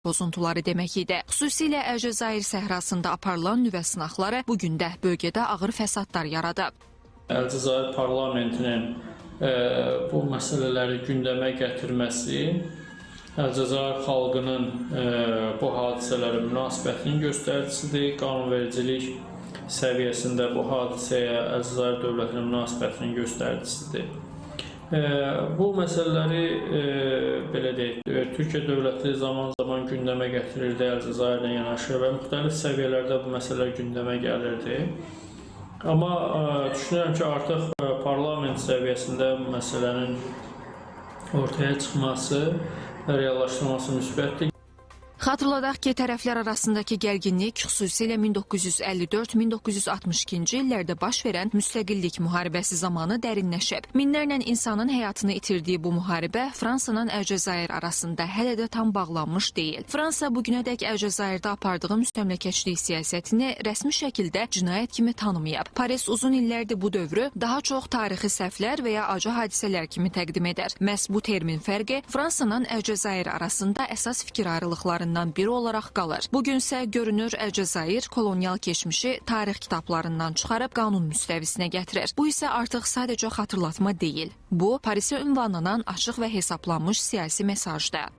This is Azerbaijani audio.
pozuntuları demək idi. Xüsusilə Əlcəzair səhrasında aparılan nüvə sınaqları bu gün də bölgədə ağır fəsadlar yaradıb. Əlcəzair parlamentinin bu məsələləri gündəmə gətirməsi Əlcəzair xalqının bu hadisələrə münasibətinin göstəricisidir. Qanunvericilik səviyyəsində bu hadisəyə Əlcəzair dövlətinin münasibətinin göstəricisidir. Bu məsələləri belə deyək, Türkiyə dövləti zaman-zaman gündəmə gətirirdi Əlcəzairlə yanaşı və müxtəlif səviyyələrdə bu məsələlər gündəmə gəlirdi. Amma düşünürəm ki, artıq parlament səviyyəsində bu məsələnin ortaya çıxması, reallaşdırılması müsbətdir. Xatırladaq ki, tərəflər arasındakı gərginlik xüsusilə 1954-1962-ci illərdə baş verən müstəqillik müharibəsi zamanı dərinləşib. Minlərlə insanın həyatını itirdiyi bu müharibə Fransanın Əlcəzair arasında hələ də tam bağlanmış deyil. Fransa bugünədək Əlcəzairdə apardığı müstəmləkəçilik siyasətini rəsmi şəkildə cinayət kimi tanımayıb. Paris uzun illərdir bu dövrü daha çox tarixi səhvlər və ya acı hadisələr kimi təqdim edər. Məhz bu termin fərqi Fransanın Əlcəzair arasında əsas fikir ayrılıqlarından biri olaraq qalır. Bugünsə görünür Əlcəzair kolonial keçmişi tarix kitablarından çıxarıb qanun müstəvisinə gətirir. Bu isə artıq sadəcə xatırlatma deyil. Bu, Parisə ünvanlanan açıq və hesablanmış siyasi mesajdır.